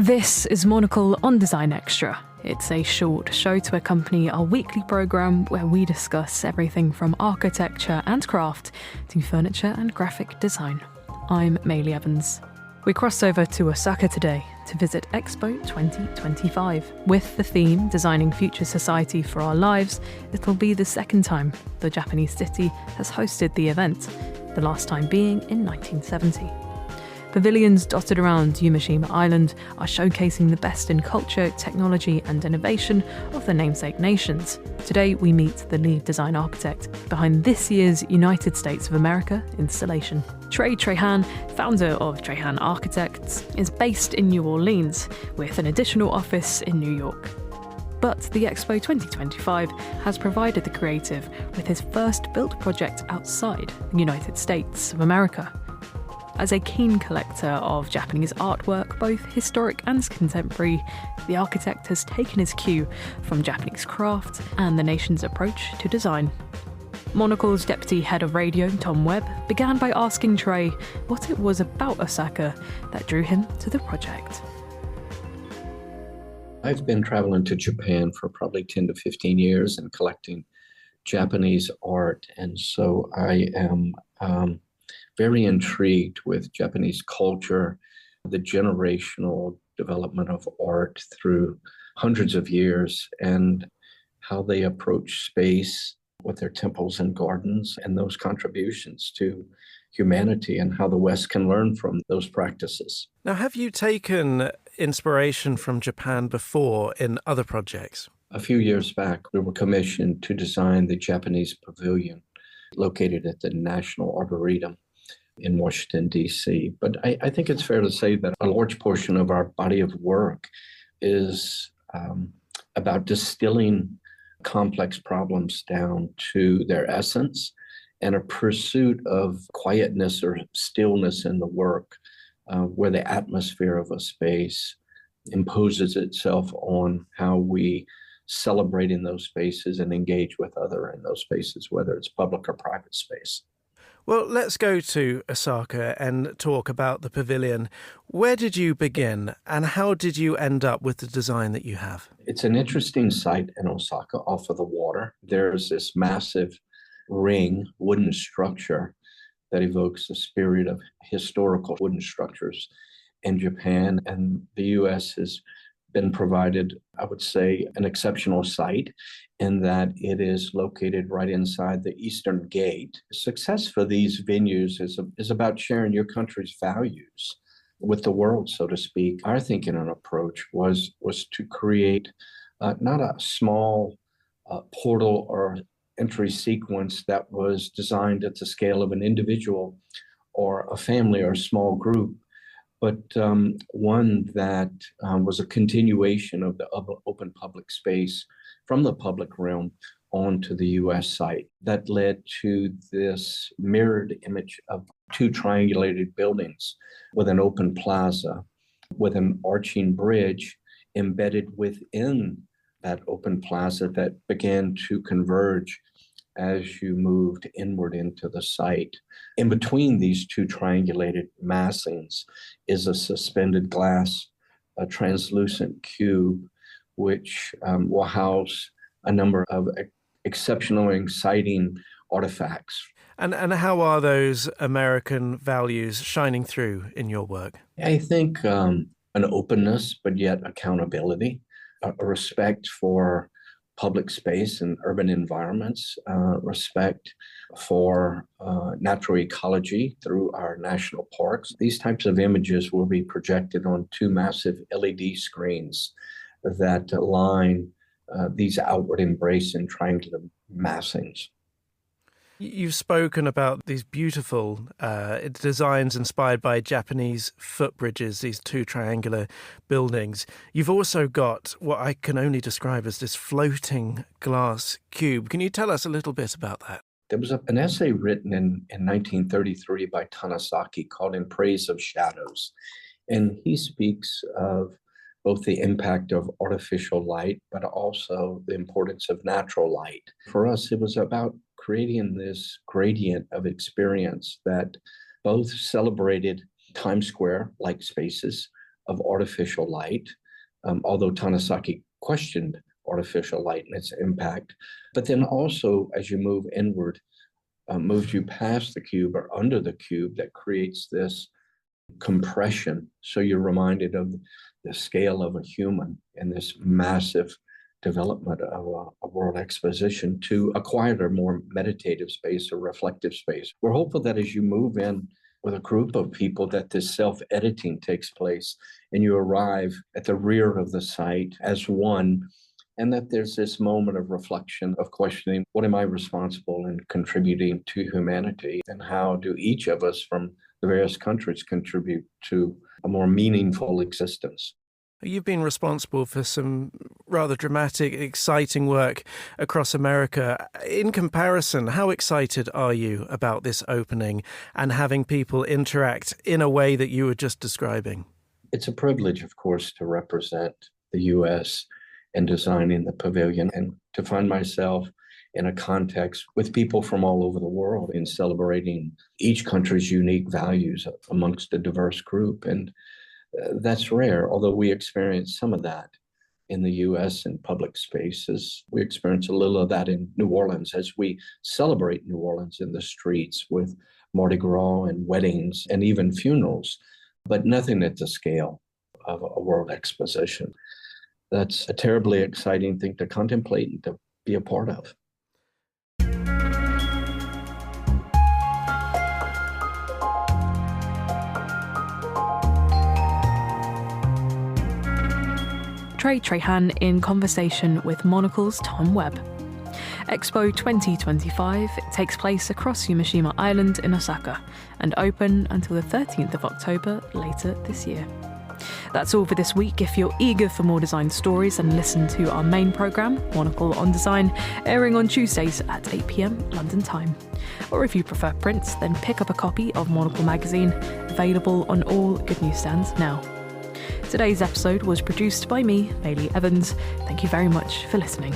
This is Monocle on Design Extra. It's a short show to accompany our weekly programme where we discuss everything from architecture and craft to furniture and graphic design. I'm Maylie Evans. We cross over to Osaka today to visit Expo 2025. With the theme Designing Future Society for Our Lives, it'll be the second time the Japanese city has hosted the event, the last time being in 1970. Pavilions dotted around Yumeshima Island are showcasing the best in culture, technology and innovation of the namesake nations. Today we meet the lead design architect behind this year's United States of America installation. Trey Trahan, founder of Trahan Architects, is based in New Orleans with an additional office in New York. But the Expo 2025 has provided the creative with his first built project outside the United States of America. As a keen collector of Japanese artwork, both historic and contemporary, the architect has taken his cue from Japanese craft and the nation's approach to design. Monocle's deputy head of radio, Tom Webb, began by asking Trey what it was about Osaka that drew him to the project. I've been traveling to Japan for probably 10 to 15 years and collecting Japanese art, and so I am very intrigued with Japanese culture, the generational development of art through hundreds of years, and how they approach space with their temples and gardens, and those contributions to humanity, and how the West can learn from those practices. Now, have you taken inspiration from Japan before in other projects? A few years back, we were commissioned to design the Japanese Pavilion located at the National Arboretum in Washington, D.C. But I think it's fair to say that a large portion of our body of work is about distilling complex problems down to their essence and a pursuit of quietness or stillness in the work, where the atmosphere of a space imposes itself on how we celebrate in those spaces and engage with other in those spaces, whether it's public or private space. Well, let's go to Osaka and talk about the pavilion. Where did you begin and how did you end up with the design that you have? It's an interesting site in Osaka off of the water. There's this massive ring wooden structure that evokes the spirit of historical wooden structures in Japan, and the U.S. has been provided, I would say, an exceptional site in that it is located right inside the Eastern Gate. Success for these venues is about sharing your country's values with the world, so to speak. Our thinking and approach was to create not a small portal or entry sequence that was designed at the scale of an individual or a family or a small group, but one that was a continuation of the open public space from the public realm onto the U.S. site that led to this mirrored image of two triangulated buildings with an open plaza, with an arching bridge embedded within that open plaza that began to converge as you moved inward into the site. In between these two triangulated massings is a suspended glass, a translucent cube, which will house a number of exceptional and exciting artifacts. And how are those American values shining through in your work? I think an openness, but yet accountability, a respect for public space and urban environments, respect for natural ecology through our national parks. These types of images will be projected on two massive LED screens that align these outward embrace and triangular massings. You've spoken about these beautiful designs inspired by Japanese footbridges, these two triangular buildings. You've also got what I can only describe as this floating glass cube. Can you tell us a little bit about that? There was an essay written in 1933 by Tanasaki called In Praise of Shadows. And he speaks of both the impact of artificial light, but also the importance of natural light. For us, it was about creating this gradient of experience that both celebrated Times Square-like spaces of artificial light, although Tanasaki questioned artificial light and its impact. But then also, as you move inward, moves you past the cube or under the cube, that creates this compression. So you're reminded of the scale of a human and this massive development of a world exposition to a quieter, more meditative space or reflective space. We're hopeful that as you move in with a group of people, that this self-editing takes place and you arrive at the rear of the site as one, and that there's this moment of reflection, of questioning, what am I responsible in contributing to humanity, and how do each of us from the various countries contribute to a more meaningful existence? You've been responsible for some rather dramatic, exciting work across America. In comparison, how excited are you about this opening and having people interact in a way that you were just describing? It's a privilege, of course, to represent the U.S. in designing the pavilion, and to find myself in a context with people from all over the world in celebrating each country's unique values amongst a diverse group. And that's rare, although we experience some of that in the U.S. in public spaces. We experience a little of that in New Orleans as we celebrate New Orleans in the streets with Mardi Gras and weddings and even funerals, but nothing at the scale of a world exposition. That's a terribly exciting thing to contemplate and to be a part of. Trey Trahan in conversation with Monocle's Tom Webb. Expo 2025 takes place across Yumeshima Island in Osaka and open until the 13th of October later this year. That's all for this week. If you're eager for more design stories, then listen to our main programme, Monocle on Design, airing on Tuesdays at 8 p.m. London time. Or if you prefer print, then pick up a copy of Monocle magazine, available on all good newsstands now. Today's episode was produced by me, Bailey Evans. Thank you very much for listening.